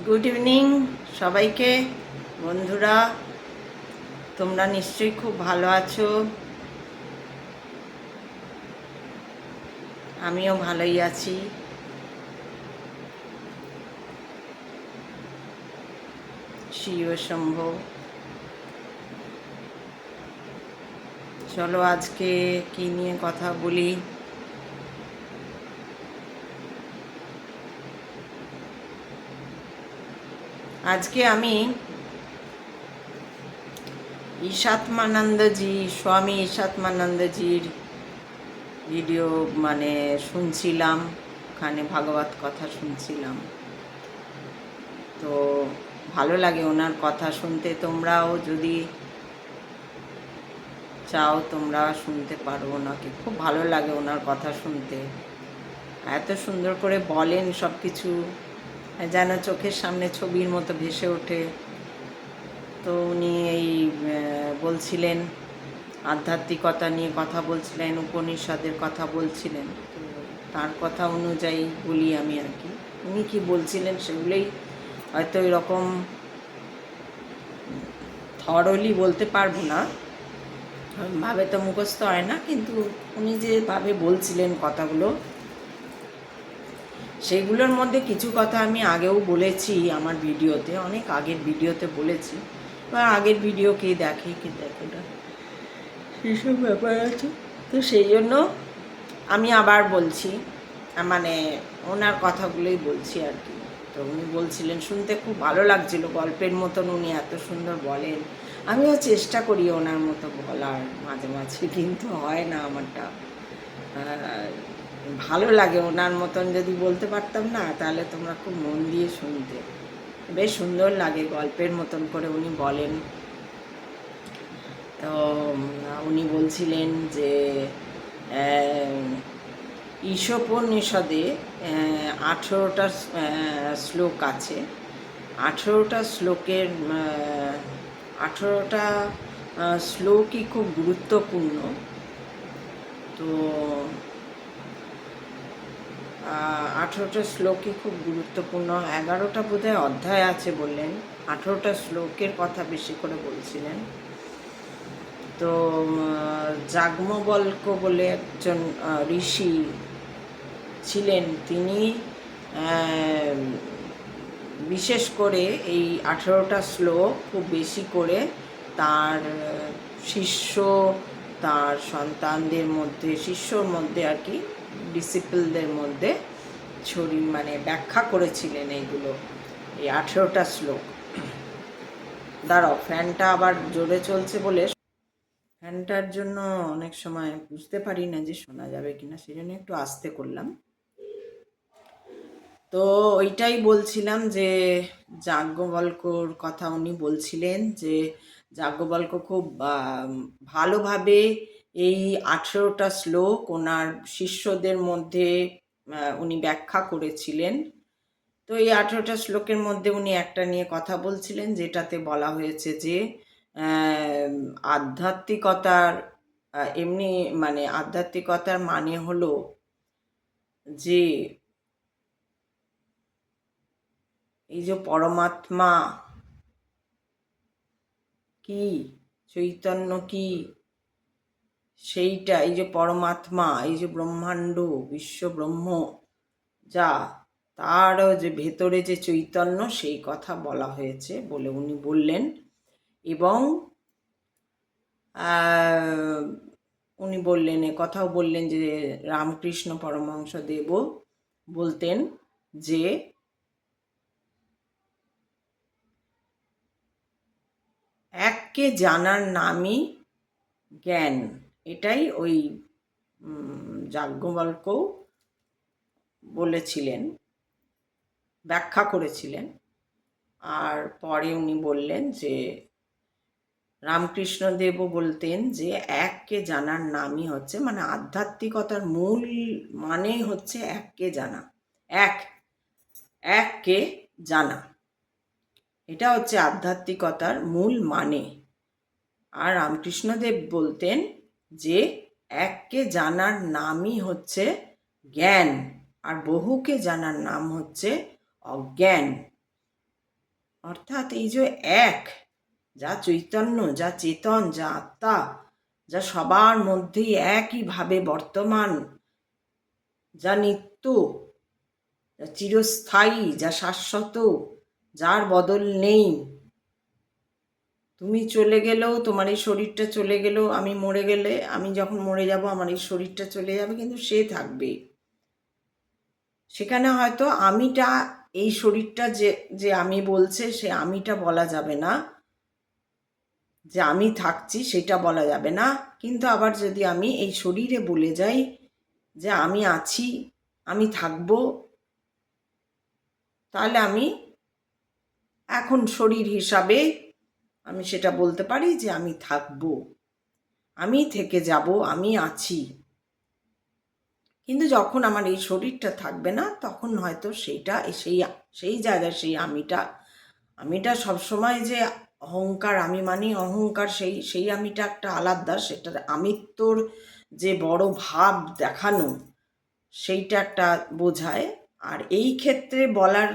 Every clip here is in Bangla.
গুড ইভিনিং সবাইকে। বন্ধুরা, তোমরা নিশ্চয়ই খুব ভালো আছো। আমিও ভালোই আছি। শিব শম্ভো। চলো আজকে কি নিয়ে কথা বলি। আজকে আমি ঈশাত্মানন্দজি, স্বামী ঈশাত্মানন্দজির ভিডিও শুনছিলাম। ওখানে ভাগবত কথা শুনছিলাম। তো ভালো লাগে ওনার কথা শুনতে। তোমরাও যদি চাও তোমরা শুনতে পারো ওনাকে। খুব ভালো লাগে ওনার কথা শুনতে। এত সুন্দর করে বলেন সব কিছু, যেন চোখের সামনে ছবির মতো ভেসে ওঠে। তো উনি এই বলছিলেন, আধ্যাত্মিকতা নিয়ে কথা বলছিলেন, উপনিষদের কথা বলছিলেন। তো তার কথা অনুযায়ী বলি আমি আর কি। উনি কি বলছিলেন সেগুলোই হয়তো এরকম থরলি বলতে পারবো না, ভাবে তো মুখস্থ হয় না, কিন্তু উনি যেভাবে বলছিলেন কথাগুলো, সেইগুলোর মধ্যে কিছু কথা আমি আগেও বলেছি আমার ভিডিওতে, অনেক আগের ভিডিওতে বলেছি। বা আগের ভিডিও কে দেখে না, সেসব ব্যাপার আছে। তো সেই জন্য আমি আবার বলছি, ওনার কথাগুলোই বলছি আর কি। তো উনি বলছিলেন, শুনতে খুব ভালো লাগছিল, গল্পের মতন উনি এত সুন্দর বলেন। আমিও চেষ্টা করি ওনার মতো বলার মাঝে মাঝে, কিন্তু হয় না আমারটা। ভালো লাগে ওনার মতন যদি বলতে পারতাম না, তাহলে তোমরা খুব মন দিয়ে শুনতে। বেশ সুন্দর লাগে, গল্পের মতন করে উনি বলেন। তো উনি বলছিলেন যে ঈশোপনিষদে 18টা শ্লোক আছে। 18টা শ্লোকের 18টা শ্লোকই খুব গুরুত্বপূর্ণ। তো 18টা শ্লোকই খুব গুরুত্বপূর্ণ। 11টা বোধহয় অধ্যায় আছে বললেন, 18টা শ্লোকের কথা বেশি করে বলছিলেন। তো যাজ্ঞবল্ক্য বলে একজন ঋষি ছিলেন, তিনি বিশেষ করে এই 18টা শ্লোক খুব বেশি করে তার শিষ্য, তার সন্তানদের মধ্যে, শিষ্যর মধ্যে আর কি, ডিসিপলদের মধ্যে ব্যাখ্যা করেছিলেন এইগুলো, এই 18টা শ্লোক। দাঁড়াও, ফ্যানটা আবার জোরে চলছে বলে ফ্যানটার জন্য অনেক সময় বুঝতে পারি না যে শোনা যাবে কিনা, সেই জন্য একটু আস্তে করলাম। তো ওইটাই বলছিলাম যে যাজ্ঞবল্ক্যর কথা উনি বলছিলেন যে যাজ্ঞবল্ক্য খুব ভালোভাবে এই 18টা শ্লোক ওনার শিষ্যদের মধ্যে উনি ব্যাখ্যা করেছিলেন। তো এই 18টা শ্লোকের মধ্যে উনি একটা নিয়ে কথা বলছিলেন, যেটাতে বলা হয়েছে যে আধ্যাত্মিকতার আধ্যাত্মিকতার মানে হলো যে এই যে পরমাত্মা কি, চৈতন্য কি, সেইটা, এই যে পরমাত্মা, এই যে ব্রহ্মাণ্ড, বিশ্ব ব্রহ্ম যা, তার যে ভেতরে যে চৈতন্য, সেই কথা বলা হয়েছে বলে উনি বললেন। এবং উনি বললেন, কথাও বললেন যে রামকৃষ্ণ পরমহংসদেবও বলতেন যে এককে জানার নামই জ্ঞান। এটাই ওই যাজ্ঞবল্ক্য বলেছিলেন, ব্যাখ্যা করেছিলেন। আর পরে উনি বললেন যে রামকৃষ্ণদেবও বলতেন যে এককে জানার নামই হচ্ছে, আধ্যাত্মিকতার মূল মানেই হচ্ছে এককে জানা, এককে জানা, এটা হচ্ছে আধ্যাত্মিকতার মূল মানে। আর রামকৃষ্ণদেব বলতেন যে এককে জানার নামই হচ্ছে জ্ঞান, আর বহুকে জানার নাম হচ্ছে অজ্ঞান। অর্থাৎ এই যে এক, যা চৈতন্য, যা চেতন, যা আত্মা, যা সবার মধ্যেই একইভাবে বর্তমান, যা নিত্য, যা চিরস্থায়ী, যা শাশ্বত, যার বদল নেই। তুমি চলে গেলেও, তোমার এই শরীরটা চলে গেলেও, আমি মরে গেলে, আমি যখন মরে যাব আমার এই শরীরটা চলে যাবে, কিন্তু সে থাকবে। সেখানে হয়তো আমিটা, এই শরীরটা যে যে আমি বলছে, সে আমিটা বলা যাবে না, যে আমি থাকছি সেটা বলা যাবে না। কিন্তু আবার যদি আমি এই শরীরে বলে যাই যে আমি আছি, আমি থাকবো, তাহলে আমি এখন শরীর হিসাবে আমি সেটা বলতে পারি যে আমি থাকবো, আমি থেকে যাব, আমি আছি। কিন্তু যখন আমার এই শরীরটা থাকবে না, তখন হয়তো সেইটা, সেই সেই জায়গায় সেই আমিটা সবসময় যে অহংকার, আমি মানি অহংকার, সেই সেই আমিটা একটা আলাদা, সেটার আমিত্বর যে বড় ভাব দেখানো, সেইটা একটা বোঝায়। আর এই ক্ষেত্রে বলার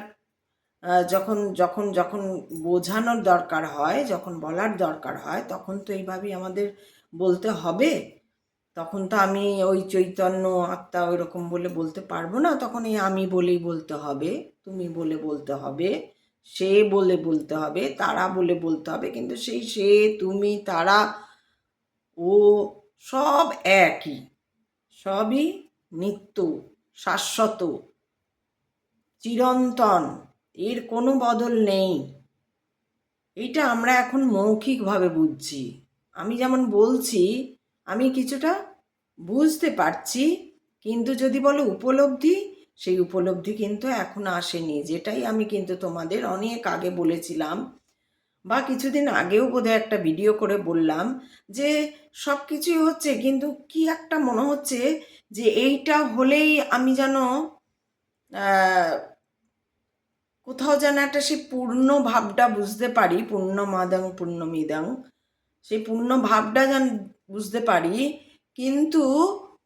যখন যখন যখন বোঝানোর দরকার হয়, যখন বলার দরকার হয়, তখন তো এইভাবেই আমাদের বলতে হবে। তখন তো আমি ওই চৈতন্য আত্মা ওই রকম বলে বলতে পারবো না, তখন এই আমি বলেই বলতে হবে, তুমি বলে বলতে হবে, সে বলে বলতে হবে, তারা বলে বলতে হবে। কিন্তু সেই সে, তুমি, তারা, ও সব একই, সবই নিত্য, শাশ্বত, চিরন্তন, এর কোনো বদল নেই। এইটা আমরা এখন মৌখিকভাবে বুঝছি। আমি যেমন বলছি, আমি কিছুটা বুঝতে পারছি, কিন্তু যদি বলো উপলব্ধি, সেই উপলব্ধি কিন্তু এখন আসেনি। যেটাই আমি কিন্তু তোমাদের অনেক আগে বলেছিলাম, বা কিছুদিন আগেও বোধহয় একটা ভিডিও করে বললাম, যে সব কিছুই হচ্ছে, কিন্তু কি একটা মনে হচ্ছে যে এইটা হলেই আমি যেন কোথাও যেন একটা সেই পূর্ণ ভাবটা বুঝতে পারি, পূর্ণমাদাং পূর্ণমিদাং, সেই পূর্ণ ভাবটা যেন বুঝতে পারি। কিন্তু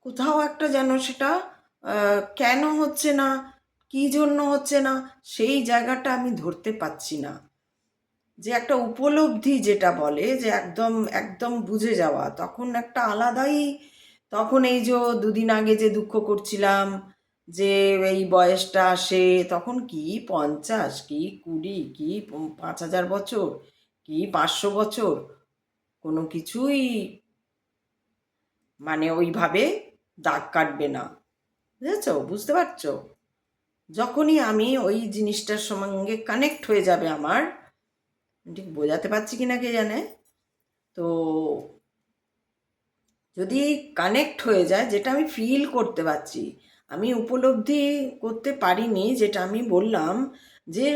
কোথাও একটা যেন সেটা কেন হচ্ছে না, কি জন্য হচ্ছে না, সেই জায়গাটা আমি ধরতে পারছি না। যে একটা উপলব্ধি যেটা বলে, যে একদম একদম বুঝে যাওয়া, তখন একটা আলাদাই। তখন এই যে দুদিন আগে যে দুঃখ করছিলাম যে এই বয়সটা আসে, তখন কি 50, কি 20, কি 5000 বছর, কি 500 বছর, কোনো কিছুই মানে ওইভাবে দাগ কাটবে না। বুঝেছো, বুঝতে পারছো? যখনই আমি ওই জিনিসটার সঙ্গে কানেক্ট হয়ে যাবে আমার, ঠিক বোঝাতে পারছি কিনা কে জানে, তো যদি কানেক্ট হয়ে যায়, যেটা আমি ফিল করতে পারছি, আমি উপলব্ধি করতে পারিনি, যেটা আমি বললাম যে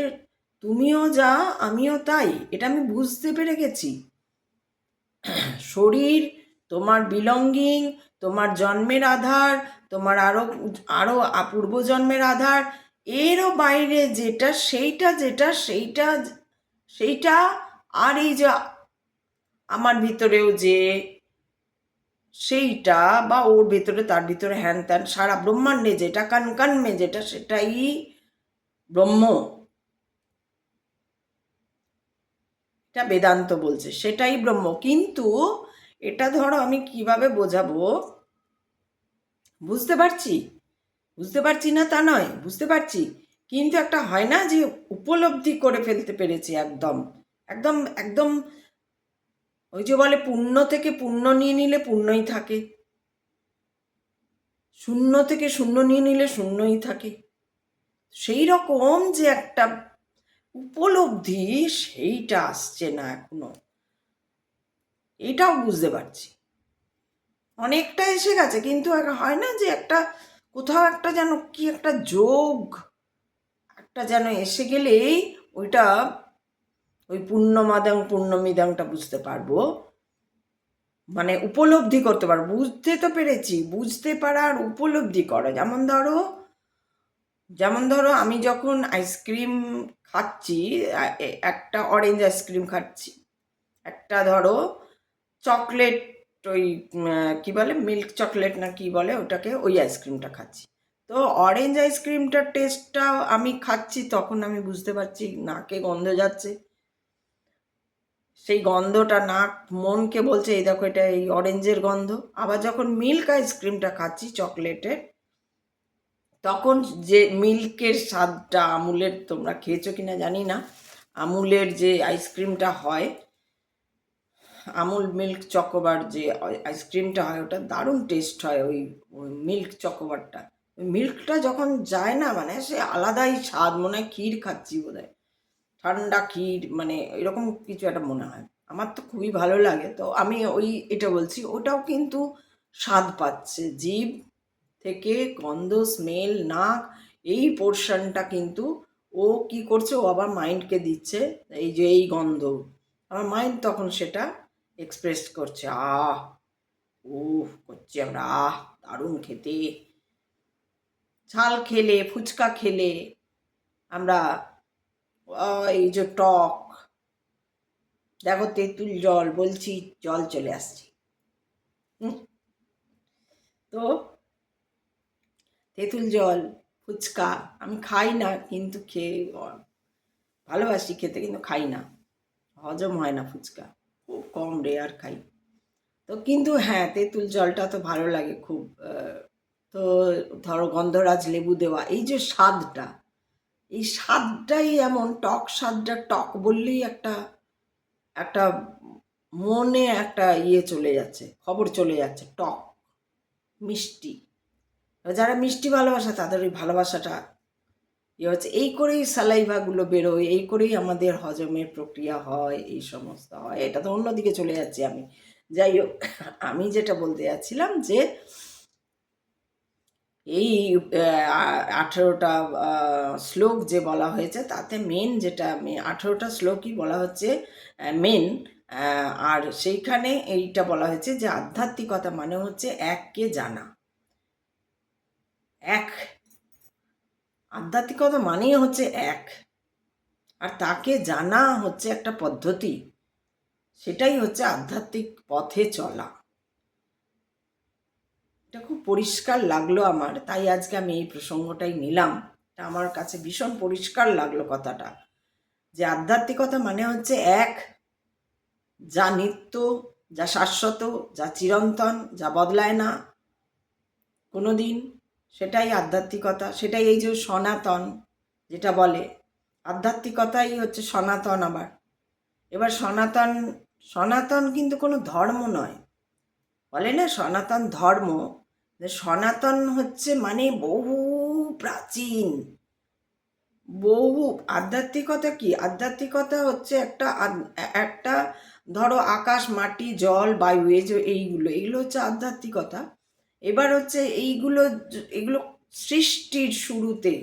তুমিও যা আমিও তাই, এটা আমি বুঝতে পেরে গেছি। শরীর তোমার বিলঙ্গিং, তোমার জন্মের আধার, তোমার আরও আরও পূর্বজন্মের আধার, এরও বাইরে যেটা, সেইটা যেটা, সেইটা সেইটা, আর এই যে আমার ভিতরেও যে সেইটা, বা ওর ভিতরে, তার ভিতরে, হ্যান ত্যান, সারা ব্রহ্মাণ্ডে যেটা, কানকানমে যেটা, সেটাই ব্রহ্ম। এটা বেদান্ত বলছে সেটাই ব্রহ্ম। কিন্তু এটা ধরো আমি কিভাবে বোঝাবো, বুঝতে পারছি, বুঝতে পারছি না তা নয়, বুঝতে পারছি, কিন্তু একটা হয় না যে উপলব্ধি করে ফেলতে পেরেছি একদম, একদম একদম। ওই যে বলে পূর্ণ থেকে পূর্ণ নিয়ে নিলে পূর্ণই থাকে, শূন্য থেকে শূন্য নিয়ে নিলে শূন্যই থাকে। সেই রকম যে একটা উপলব্ধি, সেইটা আসছে না এখনো, এটাও বুঝতে পারছি। অনেকটা এসে গেছে, কিন্তু হয় না যে একটা কোথাও একটা যেন কি একটা যোগ একটা যেন এসে গেলেই ওইটা, ওই পূর্ণমাদাং পূর্ণমিদাংটা বুঝতে পারবো, মানে উপলব্ধি করতে পারবো। বুঝতে তো পেরেছি, বুঝতে পারা আর উপলব্ধি করা, যেমন ধরো আমি যখন আইসক্রিম খাচ্ছি, একটা অরেঞ্জ আইসক্রিম খাচ্ছি, একটা ধরো চকলেট, ওই কি বলে মিল্ক চকলেট না কি বলে ওটাকে, ওই আইসক্রিমটা খাচ্ছি, তো অরেঞ্জ আইসক্রিমটার টেস্টটা আমি খাচ্ছি, তখন আমি বুঝতে পারছি নাকে গন্ধ যাচ্ছে। সেই গন্ধটা নাক মনকে বলছে এই দেখো এটা এই অরেঞ্জের গন্ধ। আবার যখন মিল্ক আইসক্রিমটা খাচ্ছি চকলেটের, তখন যে মিল্কের স্বাদটা, আমুলের, তোমরা খেয়েছো কিনা জানি না, আমুলের যে আইসক্রিমটা হয়, আমুল মিল্ক চকোবার যে আইসক্রিমটা হয়, ওটা দারুণ টেস্ট হয়। ওই মিল্ক চকোবারটা, ওই মিল্কটা যখন যায় না, মানে সে আলাদাই স্বাদ, মনে হয় ক্ষীর খাচ্ছি বোধ হয়, ঠান্ডা ক্ষীর, মানে এরকম কিছু একটা মনে হয়। আমার তো খুবই ভালো লাগে। তো আমি এটা বলছি, ওটাও কিন্তু স্বাদ পাচ্ছে জিভ থেকে, গন্ধ, স্মেল, নাক, এই পোর্শনটা কিন্তু ও কি করছে, ও আবার মাইন্ডকে দিচ্ছে এই যে এই গন্ধ। আমার মাইন্ড তখন সেটা এক্সপ্রেস করছে, আহ ও করছি আমরা, আহ দারুণ খেতে। ঝাল খেলে, ফুচকা খেলে আমরা, এই যে টক, দেখো তেঁতুল জল বলছি, জল চলে আসছে। তো তেঁতুল জল, ফুচকা আমি খাই না, কিন্তু খেয়ে ভালোবাসি খেতে, কিন্তু খাই না, হজম হয় না ফুচকা, খুব কম রেয়ার খাই। তো কিন্তু হ্যাঁ, তেঁতুল জলটা তো ভালো লাগে খুব। তো ধরো গন্ধরাজ লেবু দেওয়া, এই যে স্বাদটা, এই স্বাদটাই এমন, টক স্বাদটা, টক বললেই একটা একটা মনে একটা চলে যাচ্ছে, খবর চলে যাচ্ছে, টক মিষ্টি। যারা মিষ্টি ভালোবাসে তাদের ওই ভালোবাসাটা হচ্ছে, এই করেই সালাইভাগুলো বেরোয়, এই করেই আমাদের হজমের প্রক্রিয়া হয়, এই সমস্ত হয়। এটা তো অন্যদিকে চলে যাচ্ছি আমি। যাই হোক, আমি যেটা বলতে যাচ্ছিলাম যে এই 18টা শ্লোক যে বলা হয়েছে, তাতে মেন যেটা, 18টা শ্লোকই বলা হচ্ছে মেন। আর সেইখানে এইটা বলা হয়েছে যে আধ্যাত্মিকতা মানে হচ্ছে এককে জানা। এক, আধ্যাত্মিকতা মানেই হচ্ছে এক, আর তাকে জানা হচ্ছে একটা পদ্ধতি, সেটাই হচ্ছে আধ্যাত্মিক পথে চলা। এটা খুব পরিষ্কার লাগলো আমার, তাই আজকে আমি এই প্রসঙ্গটাই নিলাম। এটা আমার কাছে ভীষণ পরিষ্কার লাগলো কথাটা, যে আধ্যাত্মিকতা মানে হচ্ছে এক, যা নিত্য, যা শাশ্বত, যা চিরন্তন, যা বদলায় না কোনো দিন, সেটাই আধ্যাত্মিকতা। সেটাই এই যে সনাতন যেটা বলে, আধ্যাত্মিকতাই হচ্ছে সনাতন। আবার এবার সনাতন, সনাতন কিন্তু কোনো ধর্ম নয়, বলে না সনাতন ধর্ম, সনাতন হচ্ছে মানে বহু প্রাচীন, বহু। আধ্যাত্মিকতা কি? আধ্যাত্মিকতা হচ্ছে একটা ধরো আকাশ, মাটি, জল, বায়ু, এই যে এইগুলো হচ্ছে আধ্যাত্মিকতা। এবার হচ্ছে এগুলো সৃষ্টির শুরুতে,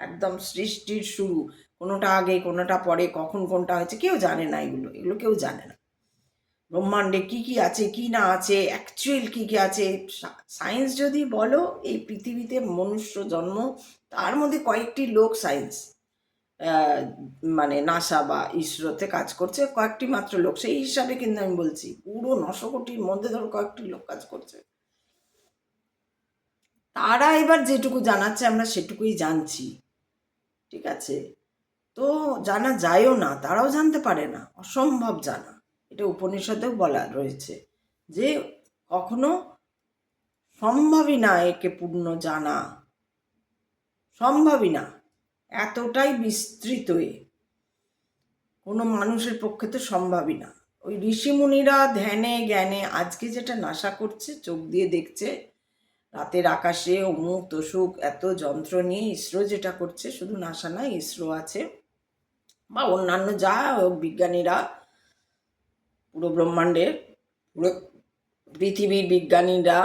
একদম সৃষ্টির শুরু, কোনোটা আগে কোনোটা পরে, কখন কোনটা হয়েছে কেউ জানে না, এগুলো কেউ জানে না। ব্রহ্মাণ্ডে কি কি আছে, কি না আছে, অ্যাকচুয়াল কি কি আছে, সায়েন্স যদি বলো, এই পৃথিবীতে মনুষ্য জন্ম, তার মধ্যে কয়েকটি লোক সায়েন্স, মানে নাসা বা ইসরোতে কাজ করছে কয়েকটি মাত্র লোক, সেই হিসাবে কিন্তু আমি বলছি পুরো 900 কোটির মধ্যে ধরো কয়েকটি লোক কাজ করছে। তারা এবার যেটুকু জানাচ্ছে আমরা সেটুকুই জানছি, ঠিক আছে? তো জানা যায়ও না, তারাও জানতে পারে না, অসম্ভব জানা। এটা উপনিষদেও বলা রয়েছে যে কখনো সম্ভবই না একে পূর্ণ জানা, সম্ভবই না, এতটাই বিস্তৃত কোনো মানুষের পক্ষে তো সম্ভবই না। ওই ঋষিমুনিরা ধ্যানে জ্ঞানে আজকে যেটা নাসা করছে, চোখ দিয়ে দেখছে রাতের আকাশে অমুক তসুক এত যন্ত্র নিয়ে, ইসরো যেটা করছে, শুধু নাসা নয়, ইসরো আছে বা অন্যান্য যা বিজ্ঞানীরা, পুরো ব্রহ্মাণ্ডের, পুরো পৃথিবীর বিজ্ঞানীরা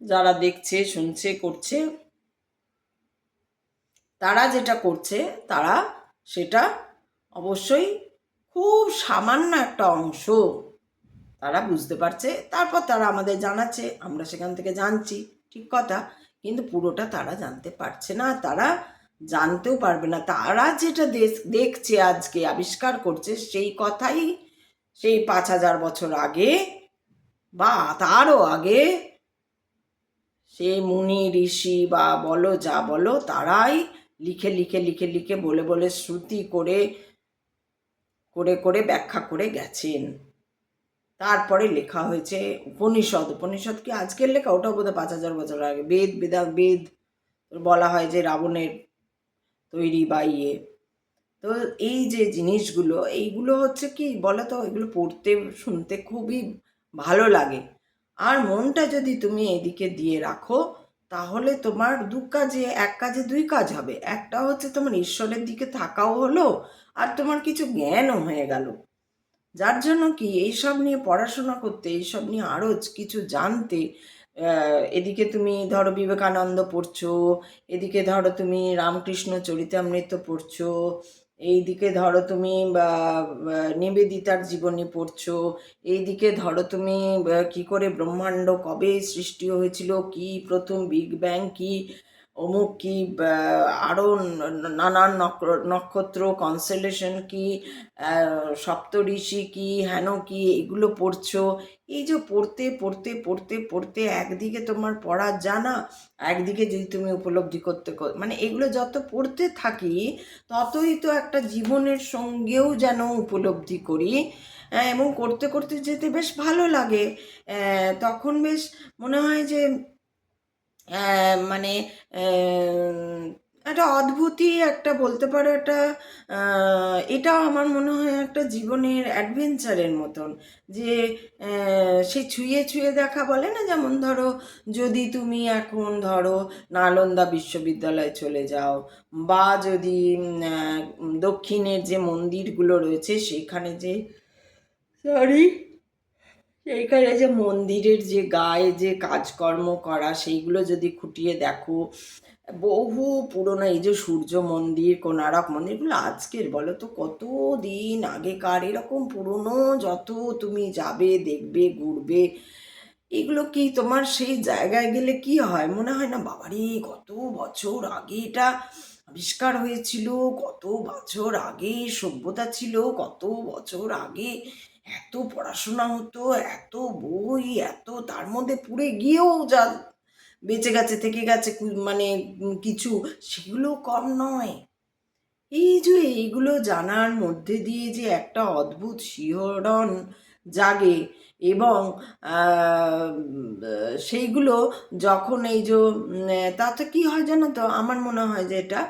যারা দেখছে, শুনছে, করছে, তারা যেটা করছে, তারা সেটা অবশ্যই খুব সামান্য একটা অংশ তারা বুঝতে পারছে, তারপর তারা আমাদের জানাচ্ছে, আমরা সেখান থেকে জানছি, ঠিক কথা। কিন্তু পুরোটা তারা জানতে পারছে না, তারা জানতেও পারবে না। তারা যেটা দেখছে আজকে, আবিষ্কার করছে, সেই কথাই সেই 5000 বছর আগে বা তারও আগে সে মুনি ঋষি বা বলো যা বলো তারাই লিখে লিখে লিখে লিখে বলে বলে শ্রুতি করে করে করে ব্যাখ্যা করে গেছেন। তারপরে লেখা হয়েছে উপনিষদ। উপনিষদ কি আজকের লেখা? ওটাও বোধহয় 5,000 বছর আগে। বেদ বলা হয় যে রাবণের তৈরি বা ইয়ে। তো এই যে জিনিসগুলো, এইগুলো হচ্ছে কি বলো তো, এগুলো পড়তে শুনতে খুবই ভালো লাগে। আর মনটা যদি তুমি এদিকে দিয়ে রাখো, তাহলে তোমার এক কাজে দুই কাজ হবে। একটা হচ্ছে তোমার ঈশ্বরের দিকে থাকাও হলো, আর তোমার কিছু জ্ঞানও হয়ে গেল। যার জন্য কি এইসব নিয়ে পড়াশোনা করতে, এইসব নিয়ে আরও কিছু জানতে, এদিকে তুমি ধরো বিবেকানন্দ পড়ছো, এদিকে ধরো তুমি রামকৃষ্ণ চরিতামৃত পড়ছো, এইদিকে ধরো তুমি নিবেদিতার জীবনী পড়ছো, এইদিকে ধরো তুমি কি করে ব্রহ্মাণ্ড কবে সৃষ্টি হয়েছিল, কি প্রথম বিগ ব্যাং কি, অমুক কি, আরও নানান নক্ষত্র কনসেলেশন কি, সপ্তঋষি কি, হেন কি, এগুলো পড়ছো। এই যে পড়তে পড়তে পড়তে পড়তে একদিকে তোমার পড়া জানা, একদিকে যদি তুমি উপলব্ধি করতে মানে এগুলো যত পড়তে থাকি ততই তো একটা জীবনের সঙ্গেও যেন উপলব্ধি করি, এবং করতে করতে যেতে বেশ ভালো লাগে। তখন বেশ মনে হয় যে মানে একটা অদ্ভুতই একটা বলতে পারো, একটা এটাও আমার মনে হয় একটা জীবনের অ্যাডভেঞ্চারের মতন, যে সে ছুঁয়ে ছুঁয়ে দেখা বলে না, যেমন ধরো যদি তুমি এখন ধরো নালন্দা বিশ্ববিদ্যালয়ে চলে যাও, বা যদি দক্ষিণের যে মন্দিরগুলো রয়েছে সেখানে যে সরি সেইখানে যে মন্দিরের যে গায়ে যে কাজকর্ম করা, সেইগুলো যদি খুঁটিয়ে দেখো, বহু পুরনো এই যে সূর্য মন্দির, কোণারক মন্দিরগুলো আজকের বলো তো, কত দিন আগেকার, এরকম পুরনো যত তুমি যাবে দেখবে ঘুরবে, এগুলো কি তোমার সেই জায়গায় গেলে কি হয়, মনে হয় না বাবারে কত বছর আগে এটা আবিষ্কার হয়েছিল, কত বছর আগে সভ্যতা ছিল, কত বছর আগে এত পড়াশোনা হতো, এত বই, এত তার মধ্যে পুড়ে গিয়েও যা বেঁচে গেছে থেকে গেছে মানে কিছু, সেগুলো কম নয়। এই যে এইগুলো জানার মধ্যে দিয়ে যে একটা অদ্ভুত শিহরণ জাগে, এবং সেইগুলো যখন এই যে তাতে কি হয় জানো তো, আমার মনে হয় যে এটা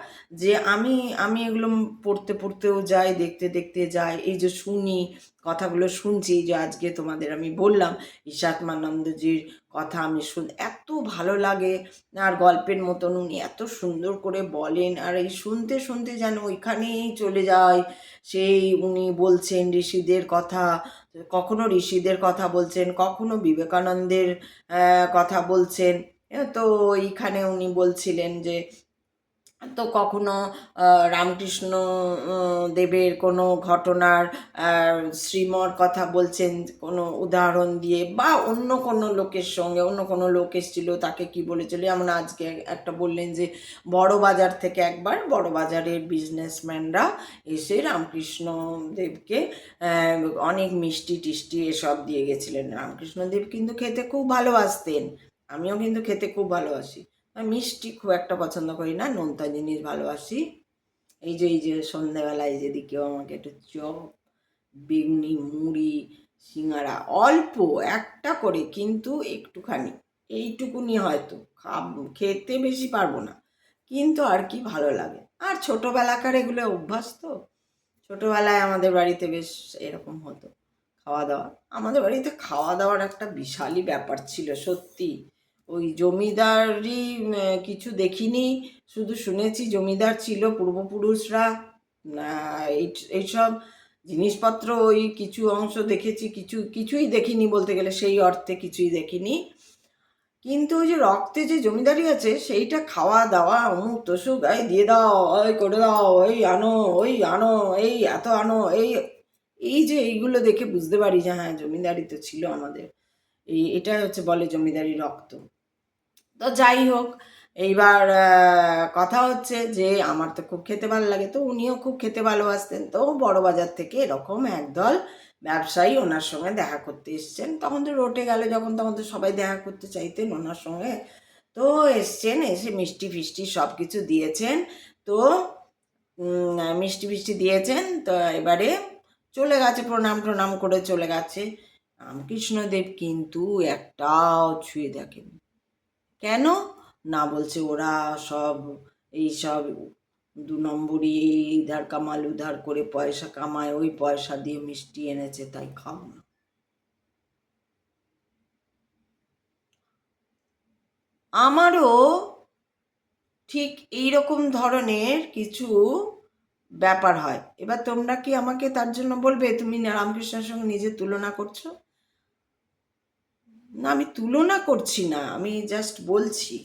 যে আমি আমি এগুলো পড়তে পড়তেও যাই, দেখতে দেখতে যাই, এই যে শুনি কথাগুলো শুনছি, যে আজকে তোমাদের আমি বললাম ঈশাত্মানন্দজির কথা, আমি এত ভালো লাগে। আর গল্পের মতন উনি এত সুন্দর করে বলেন, আর এই শুনতে শুনতে যেন ওইখানেই চলে যায়। সেই উনি বলছেন ঋষিদের কথা, কখনো ঋষিদের কথা বলছেন, কখনো বিবেকানন্দের কথা বলছেন। তো এইখানে উনি বলছিলেন যে, তো কখনো রামকৃষ্ণ দেবের কোনো ঘটনার শ্রীমর কথা বলছেন কোনো উদাহরণ দিয়ে, বা অন্য কোনো লোকের সঙ্গে, অন্য কোনো লোক এসেছিল তাকে কি বলেছিল, যেমন আজকে একটা বললেন যে বড় বাজার থেকে একবার বড় বাজারের বিজনেসম্যানরা এসে রামকৃষ্ণ দেবকে অনেক মিষ্টি টিষ্টি এসব দিয়ে গেছিলেন। রামকৃষ্ণ দেব কিন্তু খেতে খুব ভালোবাসতেন, আমিও কিন্তু খেতে খুব ভালোবাসি, মিষ্টি খুব একটা পছন্দ করি না, নোনতা জিনিস ভালোবাসি। এই যে সন্ধ্যেবেলায় যদি কেউ আমাকে একটু চপ, বেগুনি, মুড়ি, সিঙ্গারা অল্প একটা করে, কিন্তু একটুখানি, এইটুকুনি হয়তো খেতে বেশি পারবো না, কিন্তু আর কি ভালো লাগে। আর ছোটোবেলাকার এগুলো অভ্যাস তো, ছোটোবেলায় আমাদের বাড়িতে বেশ এরকম হতো খাওয়া দাওয়া। আমাদের বাড়িতে খাওয়া দাওয়ার একটা বিশালই ব্যাপার ছিল সত্যি। ওই জমিদারি কিছু দেখিনি, শুধু শুনেছি জমিদার ছিল পূর্বপুরুষরা, এইসব জিনিসপত্র ওই কিছু অংশ দেখেছি, কিছুই দেখিনি বলতে গেলে, সেই অর্থে কিছুই দেখিনি। কিন্তু ওই যে রক্তে যে জমিদারি আছে, সেইটা খাওয়া দাওয়া অমুক তসুক, এই দিয়ে দাও, ওই করে দাও, এই আনো, ওই আনো, এই এত আনো, এই যে এইগুলো দেখে বুঝতে পারি যে হ্যাঁ জমিদারি তো ছিল আমাদের, এটাই হচ্ছে বলে জমিদারি রক্ত। তো যাই হোক, এইবার কথা হচ্ছে যে আমার তো খুব খেতে ভালো লাগে, তো উনিও খুব খেতে ভালোবাসতেন। তো বড় বাজার থেকে এরকম একদল ব্যবসায়ী ওনার সঙ্গে দেখা করতে এসছেন, তখন তো রটে গেল, যখন তখন তো সবাই দেখা করতে চাইতেন ওনার সঙ্গে। তো এসছেন, এসে মিষ্টি ফিষ্টি সব কিছু দিয়েছেন। তো মিষ্টি ফিষ্টি দিয়েছেন, তো এবারে চলে গেছে, প্রণাম টনাম করে চলে গেছে। রামকৃষ্ণদেব কিন্তু একটাও ছুঁয়ে দেখেন। কেন না, বলছে ওরা সব এই সব 2 নম্বরই ইধার কামাল উধার করে পয়সা কামায়, ওই পয়সা দিয়ে মিষ্টি এনেছে, তাই খাবো না। আমারও ঠিক এইরকম ধরনের কিছু ব্যাপার হয়। এবার তোমরা কি আমাকে তার জন্য বলবে তুমি রামকৃষ্ণের সঙ্গে নিজের তুলনা করছো? না, আমি তুলনা করছি না, আমি জাস্ট বলছি।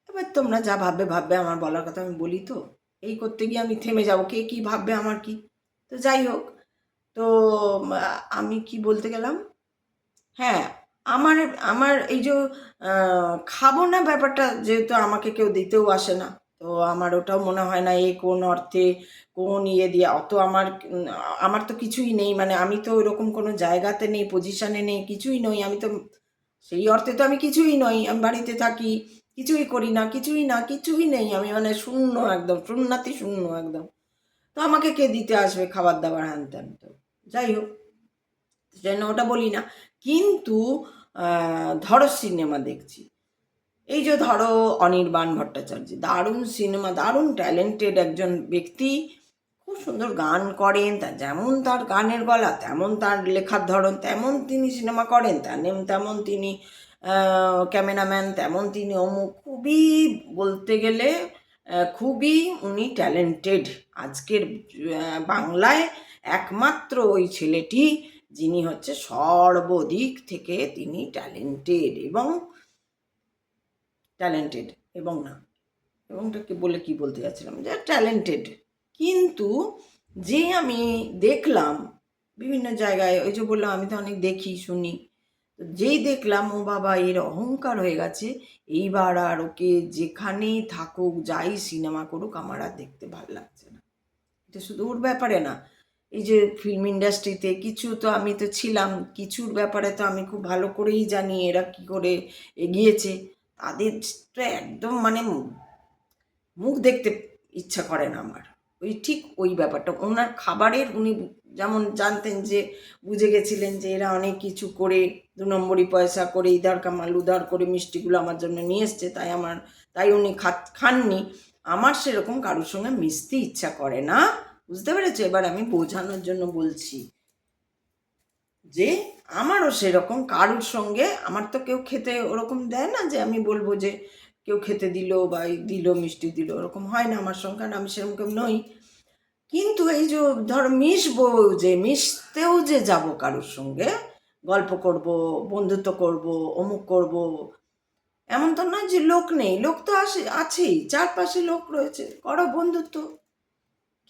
এবার তোমরা যা ভাববে ভাববে, আমার বলার কথা আমি বলি, তো এই করতে গিয়ে আমি থেমে যাবো, কে কি ভাববে আমার কি। তো যাই হোক, তো আমি কি বলতে গেলাম, হ্যাঁ, আমার আমার এই যে খাবো না ব্যাপারটা, যেহেতু আমাকে কেউ দিতেও আসে না, তো আমার ওটাও মনে হয় না এই কোন অর্থে কোন ইয়ে দিয়ে অত আমার তো কিছুই নেই, মানে আমি তো ওরকম কোনো জায়গাতে নেই, পজিশনে নেই, কিছুই নই, আমি তো সেই অর্থে তো আমি কিছুই নই, আমি বাড়িতে থাকি, কিছুই করি না, কিছুই না, কিছুই নেই, আমি মানে শূন্য, একদম শূন্যাতি শূন্য একদম। তো আমাকে কে দিতে আসবে খাবার দাবার হ্যান ত্যান? তো যাই হোক, সেজন্য ওটা বলি না। কিন্তু ধরো সিনেমা দেখছি, এই যে ধরো অনির্বাণ ভট্টাচার্য, দারুণ সিনেমা, দারুণ ট্যালেন্টেড একজন ব্যক্তি, খুব সুন্দর গান করেন, তা যেমন তার গানের গলা তেমন তার লেখার ধরন, তেমন তিনি সিনেমা করেন, তেমন তিনি ক্যামেরাম্যান, তেমন তিনি অমুক, খুবই বলতে গেলে খুবই উনি ট্যালেন্টেড। আজকের বাংলায় একমাত্র ওই ছেলেটি যিনি হচ্ছে সর্বদিক থেকে তিনি ট্যালেন্টেড, এবং ট্যালেন্টেড এবং না, এবংটাকে বলে কি বলতে যাচ্ছিলাম, যে ট্যালেন্টেড। কিন্তু যে আমি দেখলাম বিভিন্ন জায়গায়, ওই যে বললাম আমি তো অনেক দেখি শুনি, তো যেই দেখলাম ও বাবা এর অহংকার হয়ে গেছে, এইবার আর ওকে যেখানেই থাকুক, যাই সিনেমা করুক, আমার আর দেখতে ভালো লাগছে না। এটা শুধু ওর ব্যাপারে না, এই যে ফিল্ম ইন্ডাস্ট্রিতে কিছু, তো আমি তো ছিলাম, কিছুর ব্যাপারে তো আমি খুব ভালো করেই জানি এরা কি করে এগিয়েছে। তাদের তো একদম মানে মুখ দেখতে ইচ্ছা করে না আমার। ওই ঠিক ওই ব্যাপারটা ওনার খাবারের, উনি যেমন জানতেন, যে বুঝে গেছিলেন যে এরা অনেক কিছু করে 2 নম্বরই পয়সা করে ইধার কামাল উধার করে মিষ্টিগুলো আমার জন্য নিয়ে এসছে, তাই উনি খাননি। আমার সেরকম কারোর সঙ্গে মিশতে ইচ্ছা করে না, বুঝতে পেরেছো? এবার আমি বোঝানোর জন্য বলছি যে আমারও সেরকম কারোর সঙ্গে, আমার তো কেউ খেতে ওরকম দেয় না যে আমি বলবো যে কেউ খেতে দিল বা দিল মিষ্টি দিল, ওরকম হয় না আমার সঙ্গে, কারণ আমি সেরকম নই। কিন্তু এই যে ধরো মিশবো, যে মিশতেও যে যাব কারোর সঙ্গে, গল্প করব, বন্ধুত্ব করব, অমুক করব, এমন তো নয় যে লোক নেই, লোক তো আছেই, চারপাশে লোক রয়েছে, করো বন্ধুত্ব,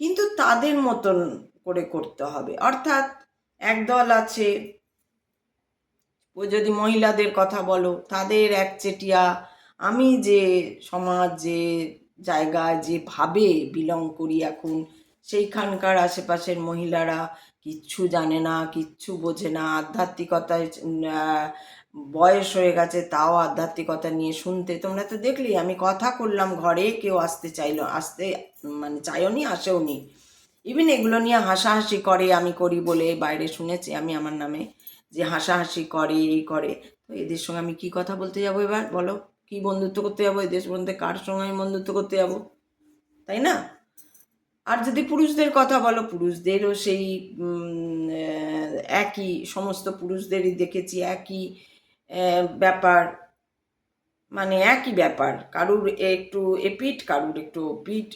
কিন্তু তাদের মতন করে করতে হবে। অর্থাৎ একদল আছে, ও যদি মহিলাদের কথা বলো, তাদের একচেটিয়া, আমি যে সমাজ, যে জায়গায় যেভাবে বিলং করি এখন, সেইখানকার আশেপাশের মহিলারা কিচ্ছু জানে না, কিচ্ছু বোঝে না, আধ্যাত্মিকতায় বয়স হয়ে গেছে, তাও আধ্যাত্মিকতা নিয়ে শুনতে, তোমরা তো দেখলেই আমি কথা করলাম ঘরে, কেউ আসতে মানে চাইওনি, আসেওনি। ইভিন এগুলো নিয়ে হাসাহাসি করে, আমি করি বলে বাইরে শুনেছি আমি আমার নামে, যে হাসাহাসি করে, এই করে। তো এদের সঙ্গে আমি কি কথা বলতে যাবো? এবার বলো, কি বন্ধুত্ব করতে যাবো এদের মধ্যে? কার সঙ্গে আমি বন্ধুত্ব করতে যাবো? তাই না? আর যদি পুরুষদের কথা বলো, পুরুষদেরও সেই একই, সমস্ত পুরুষদেরই দেখেছি একই ব্যাপার, মানে একই ব্যাপার, কারুর একটু এপিঠ, কারুর একটু ওপিঠ,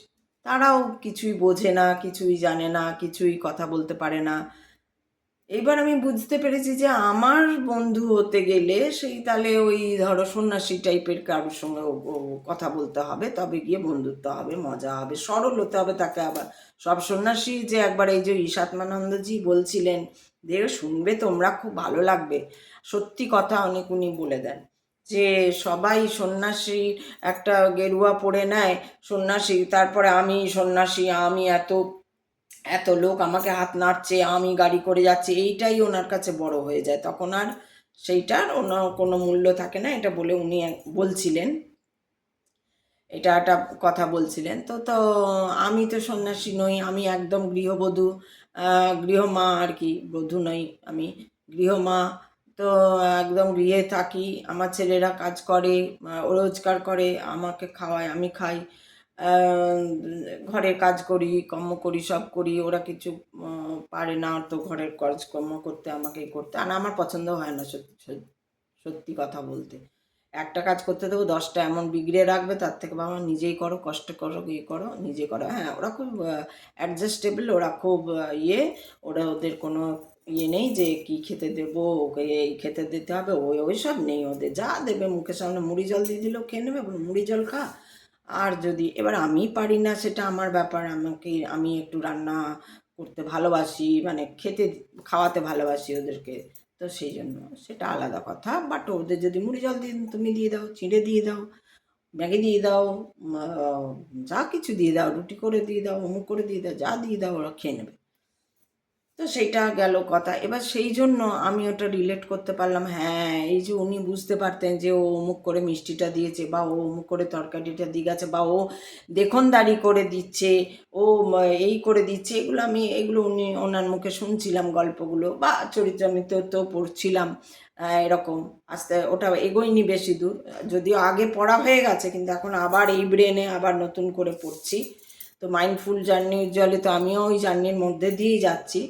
তারাও কিছুই বোঝে না, কিছুই জানে না, কিছুই কথা বলতে পারে না। এইবার আমি বুঝতে পেরেছি যে আমার বন্ধু হতে গেলে সেই তাহলে ওই ধরো সন্ন্যাসী টাইপের কারোর সঙ্গে কথা বলতে হবে, তবে গিয়ে বন্ধুত্ব হবে, মজা হবে, সরল হতে হবে তাকে। আবার সব সন্ন্যাসী যে একবার, এই যে ঈশাত্মানন্দজি বলছিলেন, যে শুনবে তোমরা, খুব ভালো লাগবে, সত্যি কথা অনেক উনি বলে দেন, যে সবাই সন্ন্যাসী একটা গেরুয়া পরে নেয় সন্ন্যাসী, তারপরে আমি সন্ন্যাসী, আমি এত এত লোক আমাকে হাত নাড়ছে, আমি গাড়ি করে যাচ্ছি, এইটাই ওনার কাছে বড় হয়ে যায়। তখন আর সেইটার অন্য কোনো মূল্য থাকে না, এটা বলে উনি বলছিলেন, এটা একটা কথা বলছিলেন। তো তো আমি তো সন্ন্যাসী নই, আমি একদম গৃহবধূ, গৃহমা আর কি, বধূ নই আমি, গৃহমা। তো একদম গৃহে থাকি, আমার ছেলেরা কাজ করে, রোজগার করে, আমাকে খাওয়ায়, আমি খাই, আহ, ঘরের কাজ করি, কর্ম করি, সব করি। ওরা কিছু পারে না তো ঘরের কাজকর্ম করতে, আমাকেই করতে, আর আমার পছন্দ হয় না সত্যি সত্যি কথা বলতে। একটা কাজ করতে দেবো 10টা এমন বিগড়ে রাখবে, তার থেকে বাবা নিজেই করো, কষ্ট করো, ইয়ে করো, নিজে করো। হ্যাঁ, ওরা খুব অ্যাডজাস্টেবল, ওরা খুব ওরা, ওদের কোনো ইয়ে নেই যে কি খেতে দেবো, ওকে এই খেতে দিতে হবে, ওই সব নেই ওদের। যা দেবে মুখের সামনে, মুড়ি জল দিয়ে দিলেও খেয়ে নেবে, মুড়ি জল খা। আর যদি এবার আমি পারি না, সেটা আমার ব্যাপার, আমি একটু রান্না করতে ভালোবাসি, মানে খাওয়াতে ভালোবাসি ওদেরকে, তো সেই জন্য সেটা আলাদা কথা। বাট ওদের যদি মুড়ি জল দিয়ে তুমি দিয়ে দাও, চিঁড়ে দিয়ে দাও, ম্যাগি দিয়ে দাও, যা কিছু দিয়ে দাও, রুটি করে দিয়ে দাও, অমুক করে দিয়ে দাও, যা দিয়ে দাও ওরা খেয়ে নেবে। তো সেইটা গেল কথা। এবার সেই জন্য আমি ওটা রিলেট করতে পারলাম। হ্যাঁ, এই যে উনি বুঝতে পারতেন যে ও অমুক করে মিষ্টিটা দিয়েছে, বা ও অমুক করে তরকারিটা দিয়ে গেছে, বা ও দেখনদারি করে দিচ্ছে, ও এই করে দিচ্ছে, এগুলো উনি ওনার মুখে শুনছিলাম গল্পগুলো, বা চরিত্রামৃত তো পড়ছিলাম। এরকম আস্তে ওটা এগোয়নি বেশি দূর, যদিও আগে পড়া হয়ে গেছে, কিন্তু এখন আবার এই ব্রেনে আবার নতুন করে পড়ছি। তো মাইন্ডফুল জার্নি জলে তো আমিও ওই জার্নির মধ্যে দিয়েই যাচ্ছি।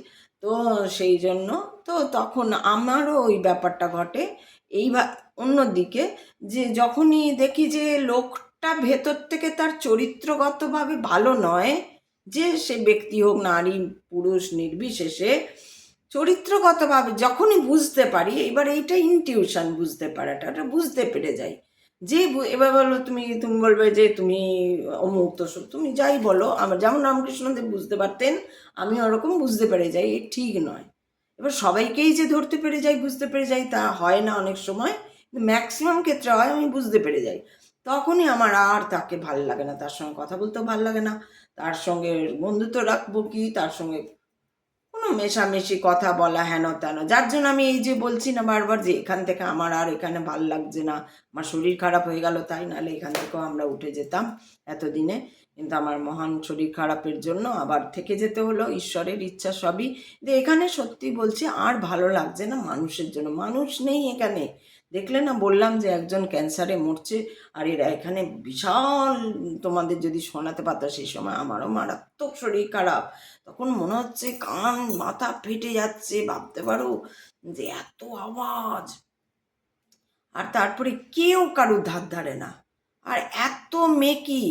তো সেই জন্য তো তখন আমারও ওই ব্যাপারটা ঘটে। অন্যদিকে যে যখনই দেখি যে লোকটা ভেতর থেকে তার চরিত্রগতভাবে ভালো নয়, যে সে ব্যক্তি হোক, নারী পুরুষ নির্বিশেষে, চরিত্রগতভাবে যখনই বুঝতে পারি, এবার এইটা ইনটিউশন, বুঝতে পারাটা, ওটা বুঝতে পেরে যাই যে এবার বলো, তুমি বলবে যে তুমি অমুক, তো তুমি যাই বলো, আমার যেমন রামকৃষ্ণদেব বুঝতে পারতেন, আমি ওরকম বুঝতে পেরে যাই, এ ঠিক নয়। এবার সবাইকেই যে ধরতে পেরে যাই, বুঝতে পেরে যাই, তা হয় না অনেক সময়, ম্যাক্সিমাম ক্ষেত্রে হয়, আমি বুঝতে পেরে যাই। তখনই আমার আর তাকে ভাল লাগে না, তার সঙ্গে কথা বলতেও ভাল লাগে না, তার সঙ্গে বন্ধুত্ব রাখবো কি, তার সঙ্গে কোনো মেশামেশি কথা বলা হেন তেন। যার জন্য আমি এই যে বলছি না বারবার, যে এখান থেকে আমার আর এখানে ভাল লাগছে না, আমার শরীর খারাপ হয়ে গেল তাই, নাহলে এখান থেকেও আমরা উঠে যেতাম এতদিনে। কিন্তু আমার মহান শরীর খারাপের জন্য আবার থেকে যেতে হলো, ঈশ্বরের ইচ্ছা সবই। কিন্তু এখানে সত্যি বলছি আর ভালো লাগছে না, মানুষের জন্য মানুষ নেই এখানে। দেখলে না, বললাম যে একজন ক্যান্সারে মরছে, আর এরা এখানে বিশাল, তোমাদের যদি শোনাতে পারতো সেই সময়, আমারও মারাত্মক শরীর খারাপ, তখন মনে হচ্ছে কান মাথা ফেটে যাচ্ছে, ভাবতে পারো যে এত আওয়াজ, আর তারপরে কেউ কারুর ধার ধারে না, আর এত মেকি,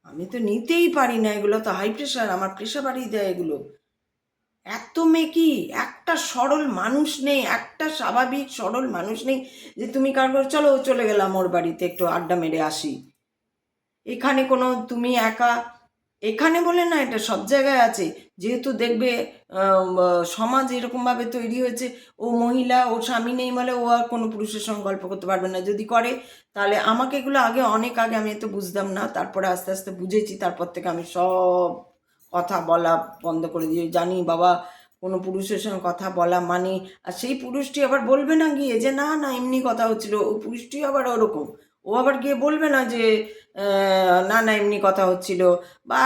আমি তো নিতেই পারি না এগুলো, তো হাই প্রেশার, আমার প্রেশার বাড়িয়ে দেয় এগুলো। এত মেকি, একটা সরল মানুষ নেই, একটা স্বাভাবিক সরল মানুষ নেই যে তুমি কারোর চলো চলে গেলাম ওর বাড়িতে একটু আড্ডা মেরে আসি। এখানে কোনো তুমি একা, এখানে বলে না, এটা সব জায়গায় আছে। যেহেতু দেখবে সমাজ এরকমভাবে তৈরি হয়েছে, ও মহিলা, ও স্বামী নেই বলে ও আর কোনো পুরুষের সঙ্গে গল্প করতে পারবে না, যদি করে তাহলে, আমাকে এগুলো আগে, অনেক আগে আমি এত বুঝতাম না, তারপরে আস্তে আস্তে বুঝেছি, তারপর থেকে আমি সব কথা বলা বন্ধ করে দিয়ে জানি বাবা, কোনো পুরুষের সঙ্গে কথা বলা মানে, আর সেই পুরুষটি আবার বলবে না গিয়ে যে না না এমনি কথা হচ্ছিল, ওই পুরুষটি আবার ওরকম, ও আবার গিয়ে বলবে না যে না না এমনি কথা হচ্ছিল, বা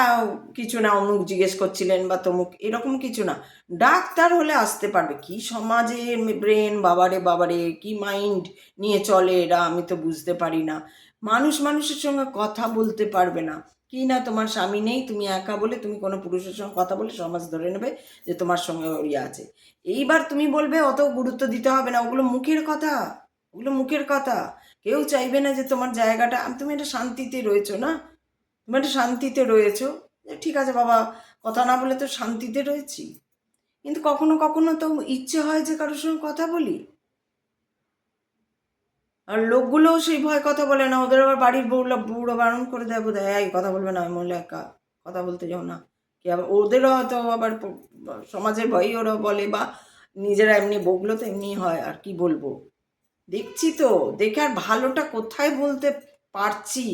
কিছু না, অমুক জিজ্ঞেস করছিলেন বা তমুক, এরকম কিছু না। ডাক্তার হলে আসতে পারবে, কি সমাজে ব্রেন, বাবারে বাবারে, কি মাইন্ড নিয়ে চলে এরা, আমি তো বুঝতে পারি না। মানুষ মানুষের সঙ্গে কথা বলতে পারবে না, কি না তোমার স্বামী নেই, তুমি একা বলে তুমি কোনো পুরুষের সঙ্গে কথা বলে সমাজ ধরে নেবে যে তোমার সঙ্গে ইয়ে আছে। এইবার তুমি বলবে অত গুরুত্ব দিতে হবে না, ওগুলো মুখের কথা, ওগুলো মুখের কথা। কেউ চাইবে না যে তোমার জায়গাটা, তুমি একটা শান্তিতে রয়েছো না, তুমি একটা শান্তিতে রয়েছো, ঠিক আছে বাবা, কথা না বলে তো শান্তিতে রয়েছি। কিন্তু কখনো কখনো তো ইচ্ছে হয় যে কারোর সঙ্গে কথা বলি, আর লোকগুলোও সেই ভয় কথা বলে না, ওদের আবার বাড়ির বুড়ো বারণ করে দেয় বোধ হয়, এই কথা বলবে না, ওই মহিলা একা, কথা বলতে যাও না। কি আবার ওদেরও হয়তো আবার সমাজের ভয়ই ওরা বলে, বা নিজেরা এমনি বকলো তো এমনি হয়, আর কি বলবো। দেখছি তো, দেখে আর ভালোটা কোথায় বলতে পারছি,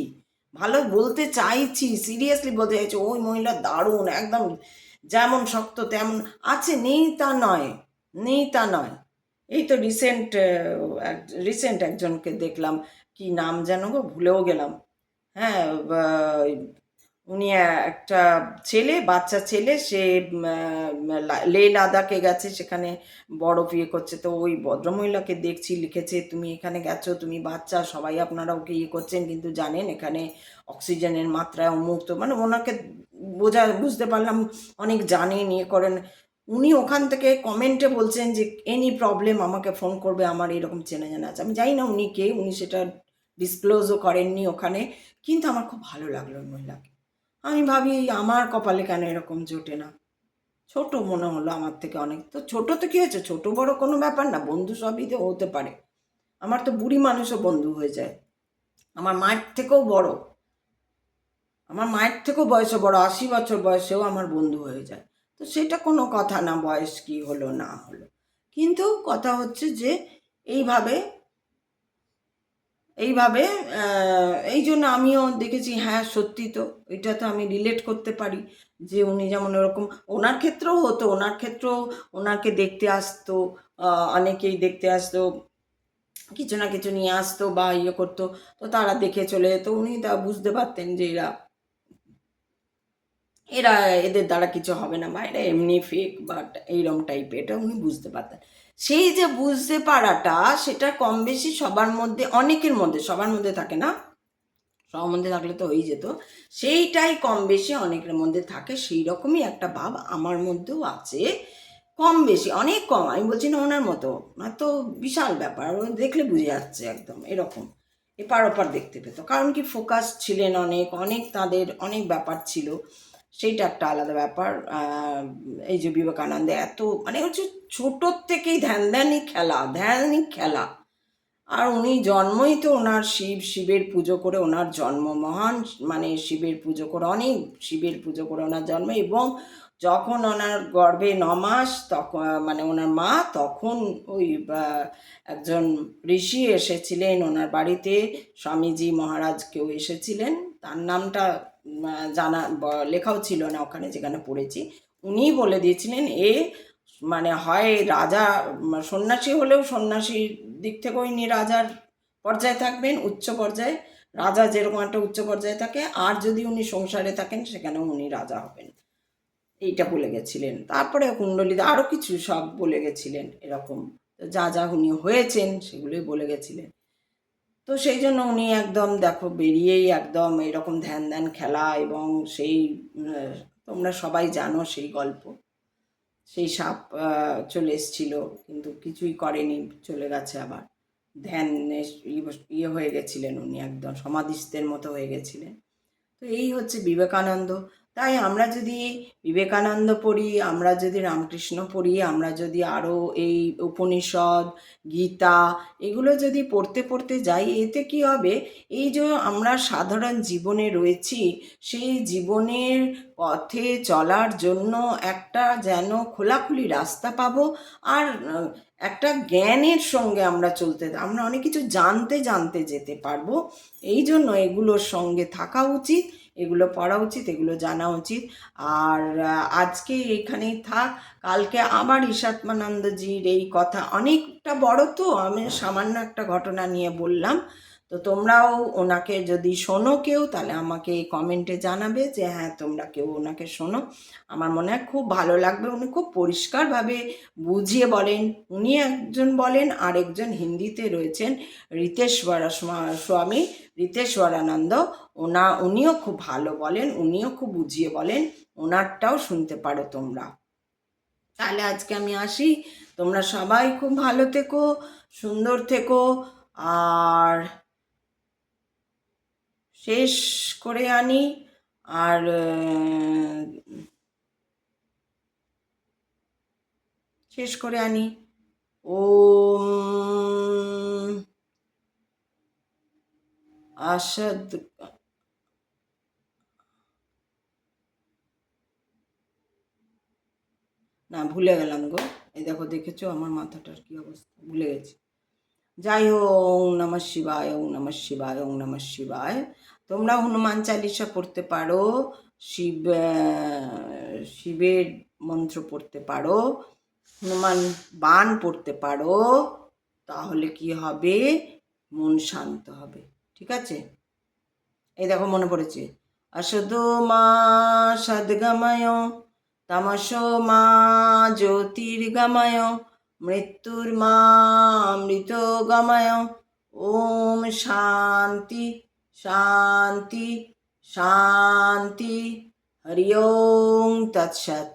ভালো বলতে চাইছি, সিরিয়াসলি বলতে চাইছি, ওই মহিলা দারুণ, একদম যেমন শক্ত তেমন আছে, নেই তা নয়, নেই তা নয়, এই তো রিসেন্ট একজনকে দেখলাম, কি নাম যেন গো, ভুলেও গেলাম। হ্যাঁ, উনি একটা বাচ্চা ছেলে, সে লেহ লাদাখে গেছে, সেখানে বরফ ইয়ে করছে। তো ওই ভদ্রমহিলাকে দেখছি, লিখেছে তুমি এখানে গেছো, তুমি বাচ্চা, সবাই আপনারা ওকে ইয়ে করছেন, কিন্তু জানেন এখানে অক্সিজেনের মাত্রা অমুক। তো মানে ওনাকে বুঝতে পারলাম অনেক জানেন, ইয়ে করেন। উনি ওখান থেকে কমেন্টে বলছেন যে এনি প্রবলেম আমাকে ফোন করবে, আমার এরকম চেনা জানা আছে। আমি জানি না উনি কে, উনি সেটা ডিসক্লোজও করেননি ওখানে, কিন্তু আমার খুব ভালো লাগলো ওই মহিলাকে। আমি ভাবি আমার কপালে কেন এরকম জোটে না। ছোট মনে হলো আমার থেকে অনেক। তো ছোট তো কি হয়েছে, ছোট বড় কোনো ব্যাপার না, বন্ধু সবই তো হতে পারে। আমার তো বুড়ি মানুষও বন্ধু হয়ে যায়, আমার মায়ের থেকেও বড়, আমার মায়ের থেকেও বয়সে বড়, 80 বছর বয়সেও আমার বন্ধু হয়ে যায়। তো সেটা কোনো কথা না, বয়স কি হলো না হলো। কিন্তু কথা হচ্ছে যে এইভাবে এইভাবে এই জন্য আমিও দেখেছি, হ্যাঁ সত্যি তো, এটা তো আমি রিলেট করতে পারি। যে উনি যেমন ওরকম, ওনার ক্ষেত্রেও হতো, ওনার ক্ষেত্রেও ওনাকে দেখতে আসতো, অনেকেই দেখতে আসতো, কিছু না কিছু নিয়ে আসতো বা ইয়ে করতো। তো তারা দেখে চলে যেত, উনি তা বুঝতে পারতেন যে এরা এরা এদের দ্বারা কিছু হবে না, বা এরা এমনি ফেক বা এইরকম টাইপের, এটা উনি বুঝতে পারতেন। সেই যে বুঝতে পারাটা, সেটা কম বেশি সবার মধ্যে, অনেকের মধ্যে, সবার মধ্যে থাকে না, সবার মধ্যে থাকলে তো হয়েই যেত, সেইটাই কম বেশি অনেকের মধ্যে থাকে। সেই রকমই একটা ভাব আমার মধ্যেও আছে, কম বেশি, অনেক কম, আমি বলছি না ওনার মতো, ওনার তো বিশাল ব্যাপার, ও দেখলে বুঝে যাচ্ছে একদম এরকম, এপার ওপার দেখতে পেতো। কারণ কি, ফোকাস ছিলেন অনেক অনেক, তাদের অনেক ব্যাপার ছিল, সেইটা একটা আলাদা ব্যাপার। এই যে বিবেকানন্দ এত মানে হচ্ছে ছোটোর থেকেই ধ্যানই খেলা। আর উনি জন্মই তো ওনার শিবের পুজো করে, ওনার জন্ম মহান, মানে শিবের পুজো করে, অনেক শিবের পুজো করে ওনার জন্ম। এবং যখন ওনার গর্ভে 9 মাস, তখন মানে ওনার মা, তখন ওই একজন ঋষি এসেছিলেন ওনার বাড়িতে, স্বামীজি মহারাজ কেউ এসেছিলেন, তার নামটা লেখাও ছিল না ওখানে যেখানে পড়েছি। উনিই বলে দিয়েছিলেন এ মানে হয় রাজা, সন্ন্যাসী হলেও সন্ন্যাসীর দিক থেকেও ইনি রাজার পর্যায়ে থাকবেন, উচ্চ পর্যায়ে, রাজা যেরকম একটা উচ্চ পর্যায়ে থাকে, আর যদি উনি সংসারে থাকেন সেখানেও উনি রাজা হবেন, এইটা বলে গেছিলেন। তারপরে কুণ্ডলিতে আরও কিছু সব বলে গেছিলেন এরকম, যা যা উনি হয়েছেন সেগুলোই বলে গেছিলেন। তো সেই জন্য উনি একদম দেখো বেরিয়েই একদম এরকম ধ্যান ধ্যান খেলা, এবং সেই তোমরা সবাই জানো সেই গল্প, সেই সাপ চলে এসছিল, কিন্তু কিছুই করেনি, চলে গেছে আবার। ধ্যানে ইয়ে হয়ে গেছিলেন উনি, একদম সমাধিস্থের মতো হয়ে গেছিলেন। তো এই হচ্ছে বিবেকানন্দ। তাই আমরা যদি বিবেকানন্দ পড়ি, আমরা যদি রামকৃষ্ণ পড়ি, আমরা যদি আরও এই উপনিষদ, গীতা, এগুলো যদি পড়তে পড়তে যাই, এতে কি হবে, এই যে আমরা সাধারণ জীবনে রয়েছি, সেই জীবনের পথে চলার জন্য একটা যেন খোলাখুলি রাস্তা পাবো। আর একটা জ্ঞানের সঙ্গে আমরা আমরা অনেক কিছু জানতে জানতে যেতে পারবো। এই জন্য এগুলোর সঙ্গে থাকা উচিত, এগুলো পড়া উচিত, এগুলো জানা উচিত। আর আজকে এখানেই থাক, কালকে আবার ঈশাত্মানন্দজির এই কথা, অনেকটা বড় তো, আমি সামান্য একটা ঘটনা নিয়ে বললাম। তো তোমরাও ওনাকে যদি শোনো কেউ, তাহলে আমাকে কমেন্টে জানাবে যে হ্যাঁ তোমরা কেউ ওনাকে শোনো। আমার মনে হয় খুব ভালো লাগবে, উনি খুব পরিষ্কারভাবে বুঝিয়ে বলেন। উনি একজন বলেন, আরেকজন হিন্দিতে রয়েছেন রিতেশ্বর স্বামী, রিতেশ্বরানন্দ, উনিও খুব ভালো বলেন, উনিও খুব বুঝিয়ে বলেন, ওনারটাও শুনতে পারো তোমরা। তাহলে আজকে আমি আসি, তোমরা সবাই খুব ভালো থেকো, সুন্দর থেকো। আর শেষ করে আনি, আর শেষ করে আনি, ওম আসাদ, না ভুলে গেলাম গো, এই দেখো দেখেছো আমার মাথাটার কি অবস্থা, ভুলে গেছি। যাই হোক, ওং নমঃ শিবায়, ওং নমঃ শিবায়, ওং নমঃ শিবায়। তোমরা হনুমান চালিসা পড়তে পারো, শিবের মন্ত্র পড়তে পারো, হনুমান বাণ পড়তে পারো, তাহলে কি হবে, মন শান্ত হবে। ঠিক আছে, এই দেখো মনে পড়েছে, অসদো মা সদ্গময়, তমসো মা জ্যোতির্গময়, মৃত্যুর মা অমৃতগময়। ওম শান্তি শান্তি শান্তি। হরি ওম তৎসৎ।